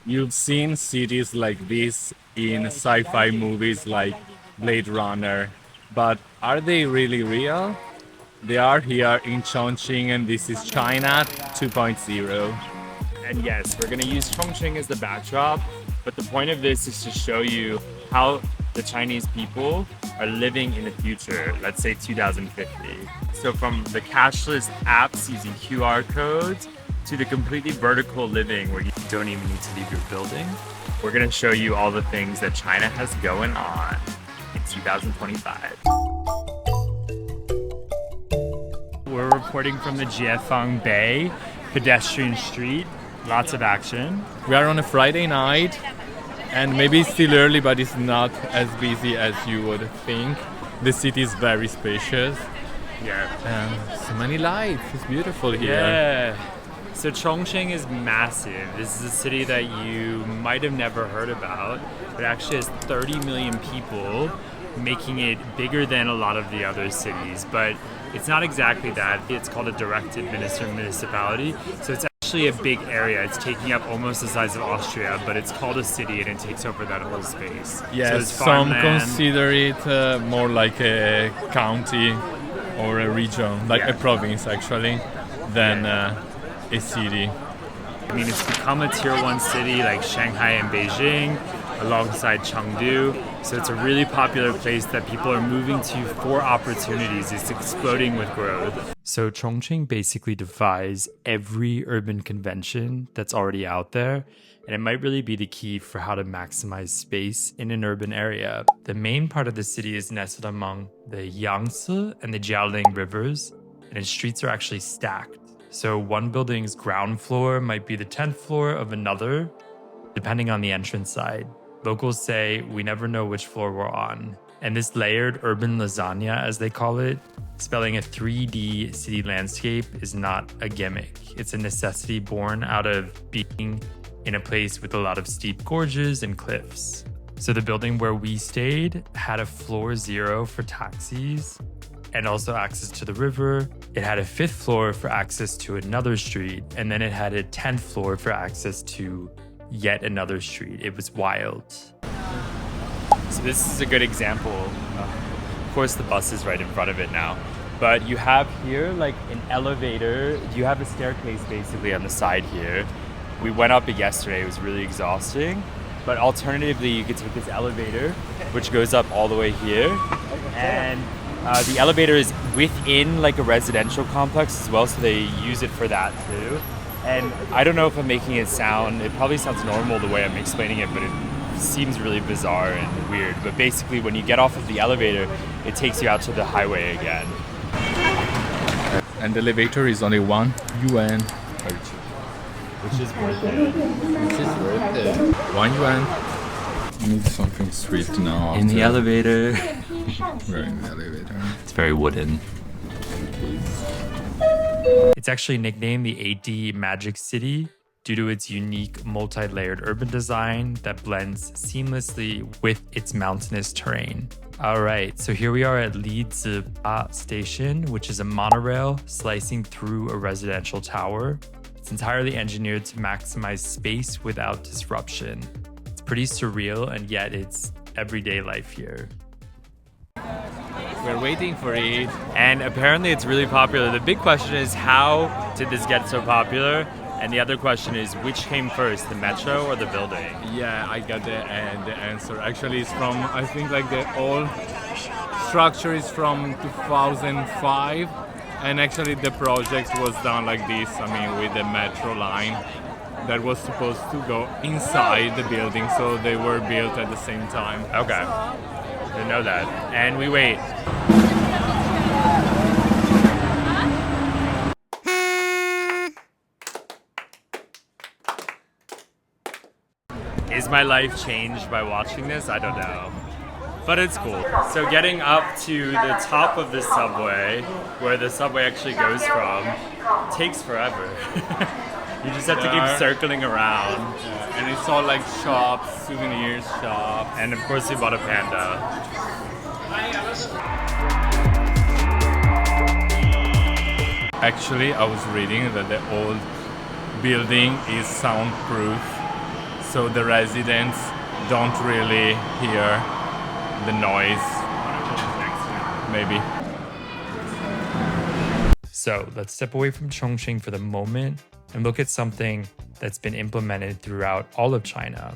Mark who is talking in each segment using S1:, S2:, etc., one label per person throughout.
S1: You've seen cities like this in sci-fi movies like Blade Runner, but are they really real? They are here in Chongqing, and this is China 2.0.
S2: And yes, we're gonna use Chongqing as the backdrop, but the point of this is to show you how the Chinese people are living in the future, let's say 2050. So from the cashless apps using QR codes to the completely vertical living where you don't even need to leave your building, we're gonna show you all the things that China has going on in 2025. We're reporting from the Jiefeng Bay pedestrian street. Lots of action.
S1: We are on a Friday night, and maybe it's still early, but it's not as busy as you would think. The city is very spacious.
S2: Yeah.
S1: So many lights. It's beautiful here.
S2: Yeah. So Chongqing is massive. This is a city that you might have never heard about, but actually has 30 million people, making it bigger than a lot of the other cities. But it's not exactly that. It's called a direct administered municipality. So it's actually a big area. It's taking up almost the size of Austria, but it's called a city and it takes over that whole space.
S1: Yes,
S2: so
S1: some
S2: farmland.
S1: consider it more like a county or a region, like a province actually, than a city.
S2: I mean, it's become a tier 1 city like Shanghai and Beijing, alongside Chengdu. So it's a really popular place that people are moving to for opportunities. It's exploding with growth. So Chongqing basically defies every urban convention that's already out there, and it might really be the key for how to maximize space in an urban area. The main part of the city is nestled among the Yangtze and the Jialing rivers, and its streets are actually stacked. So one building's ground floor might be the 10th floor of another, depending on the entrance side. Locals say we never know which floor we're on. And this layered urban lasagna, as they call it, spelling a 3D city landscape, is not a gimmick. It's a necessity born out of being in a place with a lot of steep gorges and cliffs. So the building where we stayed had a floor 0 for taxis and also access to the river. It had a 5th floor for access to another street, and then it had a 10th floor for access to yet another street. It was wild. So this is a good example. Of course, the bus is right in front of it now. But you have here like an elevator. You have a staircase basically on the side here. We went up it yesterday. It was really exhausting. But alternatively, you could take this elevator, which goes up all the way here. And the elevator is within like a residential complex as well, so they use it for that too. And I don't know if I'm making it sound, it probably sounds normal the way I'm explaining it, but it seems really bizarre and weird. But basically, when you get off of the elevator, it takes you out to the highway again.
S1: And the elevator is only 1 yuan. Very cheap.
S2: Which is worth it.
S1: Which is worth it. 1 yuan. I need something sweet now.
S2: In the elevator.
S1: We're in the elevator.
S2: It's very wooden. It's actually nicknamed the 8D Magic City due to its unique multi-layered urban design that blends seamlessly with its mountainous terrain. All right, so here we are at Liziba Station, which is a monorail slicing through a residential tower. It's entirely engineered to maximize space without disruption. It's pretty surreal, and yet it's everyday life here.
S1: We're waiting for it.
S2: And apparently it's really popular. The big question is, how did this get so popular? And the other question is, which came first, the metro or the building?
S1: Yeah, I got the answer. Actually, it's from, I think like the old structure is from 2005. And actually the project was done like this, I mean, with the metro line that was supposed to go inside the building. So they were built at the same time.
S2: Okay. Didn't know that. And we wait. Is my life changed by watching this? I don't know. But it's cool. So getting up to the top of the subway, where the subway actually goes from, takes forever. You just have to keep circling around.
S1: Yeah, and it's all like shops, souvenirs shops.
S2: And of course we bought a panda.
S1: Actually, I was reading that the old building is soundproof. so the residents don't really hear the noise. Maybe.
S2: So let's step away from Chongqing for the moment and look at something that's been implemented throughout all of China.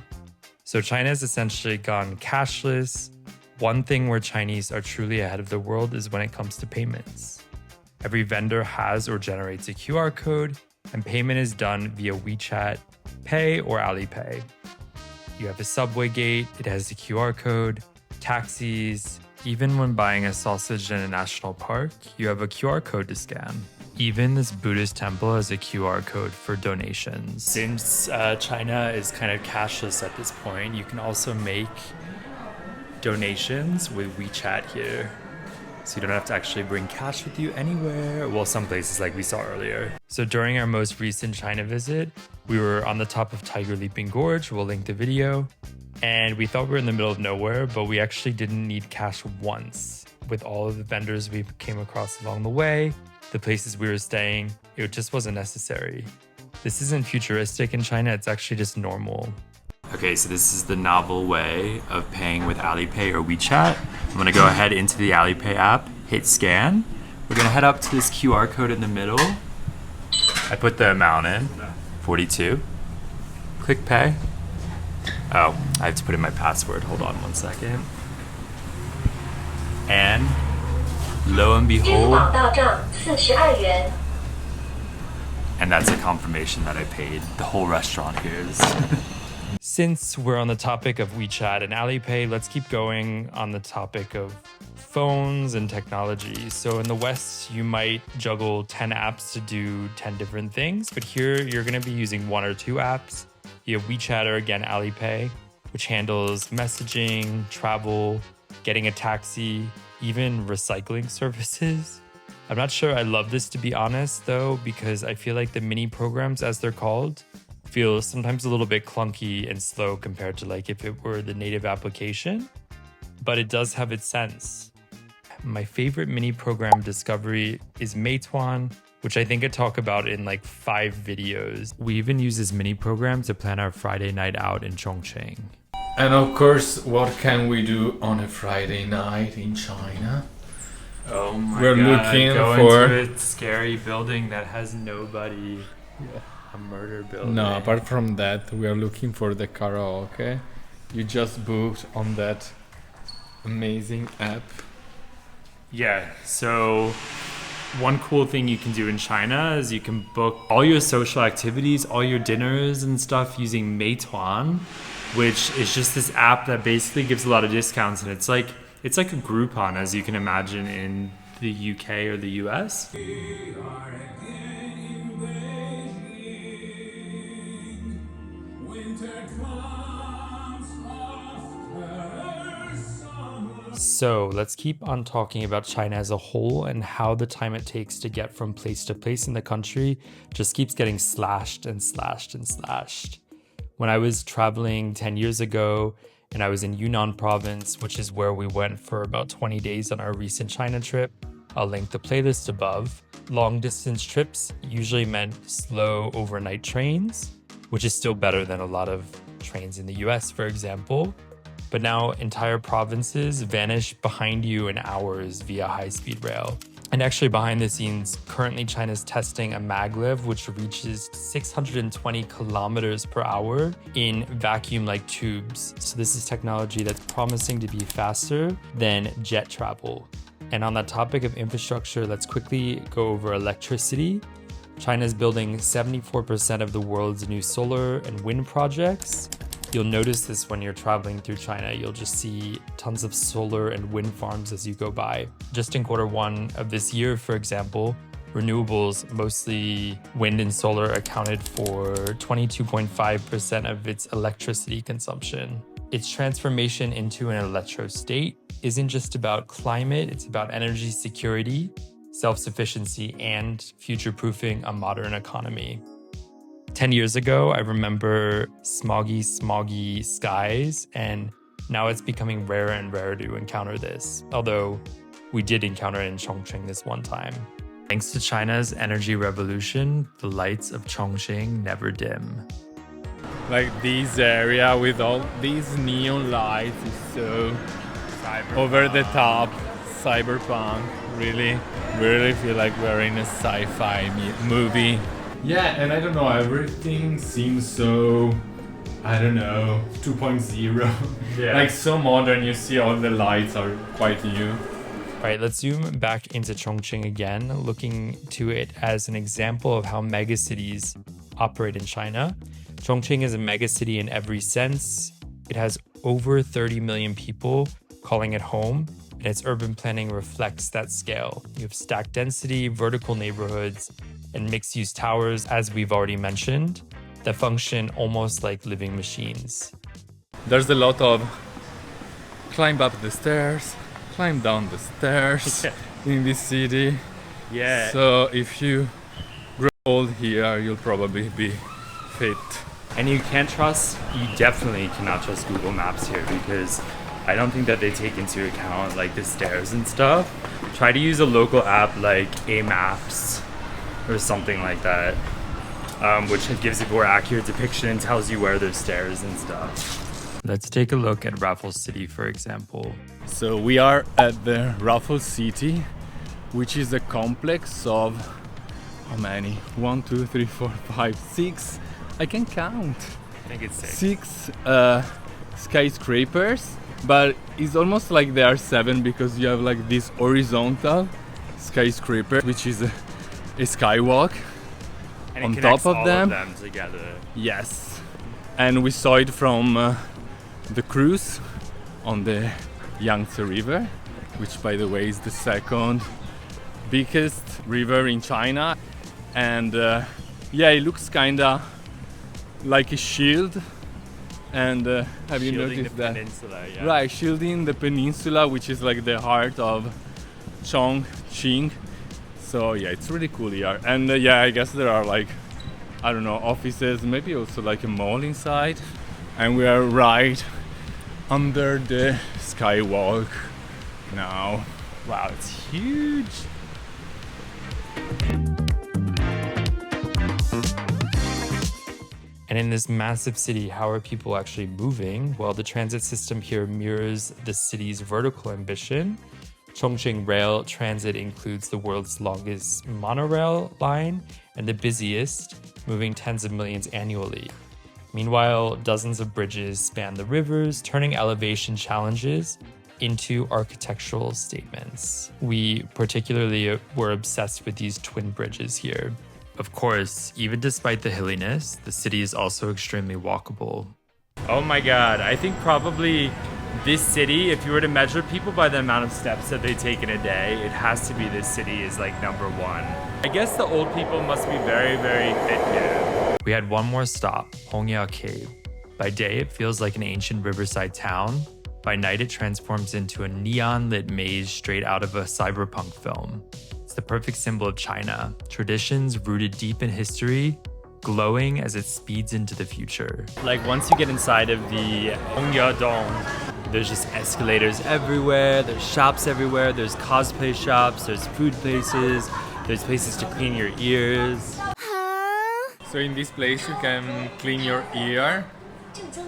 S2: So China has essentially gone cashless. One thing where Chinese are truly ahead of the world is when it comes to payments. Every vendor has or generates a QR code, and payment is done via WeChat Pay or Alipay. You have a subway gate, it has a QR code, taxis, even when buying a sausage in a national park, you have a QR code to scan. Even this Buddhist temple has a QR code for donations. Since China is kind of cashless at this point, you can also make donations with WeChat here. So you don't have to actually bring cash with you anywhere. Well, some places like we saw earlier. So during our most recent China visit, we were on the top of Tiger Leaping Gorge. We'll link the video. And we thought we were in the middle of nowhere, but we actually didn't need cash once. With all of the vendors we came across along the way, the places we were staying, it just wasn't necessary. This isn't futuristic in China, it's actually just normal. Okay, so this is the novel way of paying with Alipay or WeChat. I'm gonna go ahead into the Alipay app, hit scan. We're gonna head up to this QR code in the middle. I put the amount in, 42. Click pay. Oh, I have to put in my password. Hold on 1 second. And lo and behold, and that's a confirmation that I paid. The whole restaurant here is. Since we're on the topic of WeChat and Alipay, let's keep going on the topic of phones and technology. So in the West, you might juggle 10 apps to do 10 different things, but here you're gonna be using 1 or 2 apps. You have WeChat or again Alipay, which handles messaging, travel, getting a taxi, even recycling services. I'm not sure I love this, to be honest, though, because I feel like the mini programs, as they're called, feel sometimes a little bit clunky and slow compared to like if it were the native application, but it does have its sense. My favorite mini program discovery is Meituan, which I think I talk about in like 5 videos. We even use this mini program to plan our Friday night out in Chongqing.
S1: And of course, what can we do on a Friday night in China?
S2: Oh my
S1: We're
S2: god,
S1: looking
S2: go
S1: for
S2: into a scary building that has nobody.
S1: Yeah.
S2: A murder building.
S1: No, apart from that, we are looking for the karaoke. You just booked on that amazing app.
S2: Yeah, so one cool thing you can do in China is you can book all your social activities, all your dinners and stuff using Meituan, which is just this app that basically gives a lot of discounts, and it's like a Groupon, as you can imagine in the UK or the US. So let's keep on talking about China as a whole and how the time it takes to get from place to place in the country just keeps getting slashed and slashed and slashed. When I was traveling 10 years ago and I was in Yunnan province, which is where we went for about 20 days on our recent China trip, I'll link the playlist above. Long distance trips usually meant slow overnight trains, which is still better than a lot of trains in the US, for example. But now entire provinces vanish behind you in hours via high-speed rail. And actually behind the scenes, currently China's testing a Maglev, which reaches 620 kilometers per hour in vacuum-like tubes. So this is technology that's promising to be faster than jet travel. And on that topic of infrastructure, let's quickly go over electricity. China's building 74% of the world's new solar and wind projects. You'll notice this when you're traveling through China. You'll just see tons of solar and wind farms as you go by. Just in Q1 of this year, for example, renewables, mostly wind and solar, accounted for 22.5% of its electricity consumption. Its transformation into an electrostate isn't just about climate, it's about energy security, self-sufficiency, and future-proofing a modern economy. 10 years ago, I remember smoggy skies, and now it's becoming rarer and rarer to encounter this, although we did encounter it in Chongqing this one time. Thanks to China's energy revolution, the lights of Chongqing never dim.
S1: like this area with all these neon lights is so over the top, cyberpunk. Really feel like we're in a sci-fi movie. Yeah, and I don't know, everything seems so, I don't know, 2.0. Yeah. Like so modern, you see all the lights are quite new.
S3: All right, let's zoom back into Chongqing again, looking to it as an example of how megacities operate in China. Chongqing is a megacity in every sense. It has over 30 million people calling it home, and its urban planning reflects that scale. You have stacked density, vertical neighborhoods, and mixed-use towers, as we've already mentioned, that function almost like living machines.
S1: There's a lot of climb up the stairs, climb down the stairs in this city.
S2: Yeah.
S1: So if you grow old here, you'll probably be fit.
S2: And you definitely cannot trust Google Maps here, because I don't think that they take into account like the stairs and stuff. Try to use a local app like A-Maps or something like that, which gives a more accurate depiction and tells you where there's stairs and stuff.
S3: Let's take a look at Raffles City, for example.
S1: So we are at the Raffles City, which is a complex of, how many? 1, 2, 3, 4, 5, 6. I can count.
S2: I think it's 6.
S1: 6 skyscrapers, but it's almost like there are 7 because you have like this horizontal skyscraper, which is a skywalk
S2: and
S1: on top of
S2: all
S1: them.
S2: Of them together.
S1: Yes, and we saw it from the cruise on the Yangtze River, which by the way is the second biggest river in China, and yeah, it looks kinda like a shield. And have you noticed that?
S2: Peninsula, yeah.
S1: Right, shielding the peninsula, which is like the heart of Chongqing. So yeah, it's really cool here. And yeah, I guess there are like, I don't know, offices, maybe also like a mall inside. And we are right under the skywalk now.
S2: Wow, it's huge.
S3: And in this massive city, how are people actually moving? Well, the transit system here mirrors the city's vertical ambition. Chongqing Rail Transit includes the world's longest monorail line and the busiest, moving tens of millions annually. Meanwhile, dozens of bridges span the rivers, turning elevation challenges into architectural statements. We particularly were obsessed with these twin bridges here. Of course, even despite the hilliness, the city is also extremely walkable.
S2: Oh my god, I think probably this city, if you were to measure people by the amount of steps that they take in a day, it has to be this city is like number 1. I guess the old people must be very, very fit here.
S3: We had one more stop, Hongya Cave. By day, it feels like an ancient riverside town. By night, it transforms into a neon-lit maze straight out of a cyberpunk film. It's the perfect symbol of China, traditions rooted deep in history, glowing as it speeds into the future.
S2: Like once you get inside of the Hongya Dong, there's just escalators everywhere, there's shops everywhere, there's cosplay shops, there's food places, there's places to clean your ears.
S1: So in this place you can clean your ear,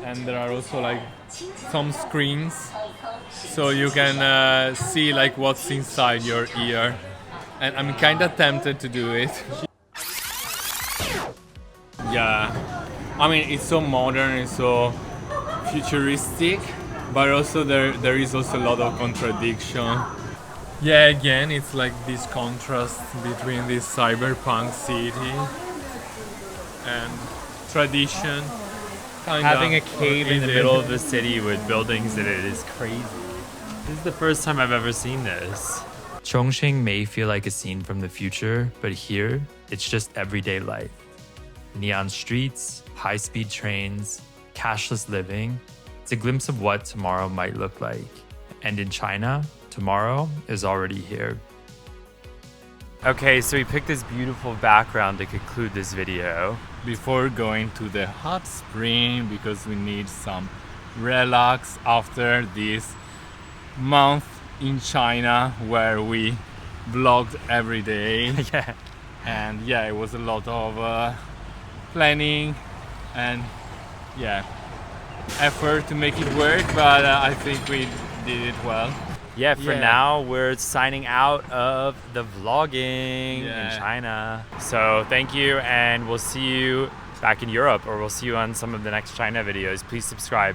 S1: and there are also like some screens, so you can see like what's inside your ear. And I'm kinda tempted to do it. Yeah, I mean it's so modern, it's so futuristic, but also there is also a lot of contradiction. Yeah, again, it's like this contrast between this cyberpunk city and tradition.
S2: Having a cave in the middle of the city with buildings in it is crazy. This is the first time I've ever seen this.
S3: Chongqing may feel like a scene from the future, but here, it's just everyday life. Neon streets, high-speed trains, cashless living. It's a glimpse of what tomorrow might look like. And in China, tomorrow is already here.
S2: Okay, so we picked this beautiful background to conclude this video.
S1: Before going to the hot spring, because we need some relax after this month in China where we vlogged every day.
S2: Yeah.
S1: And yeah, it was a lot of planning and yeah, effort to make it work, but I think we did it well.
S2: Yeah, for now, we're signing out of the vlogging in
S1: Yeah.
S2: China. So thank you, and we'll see you back in Europe, or we'll see you on some of the next China videos. Please subscribe.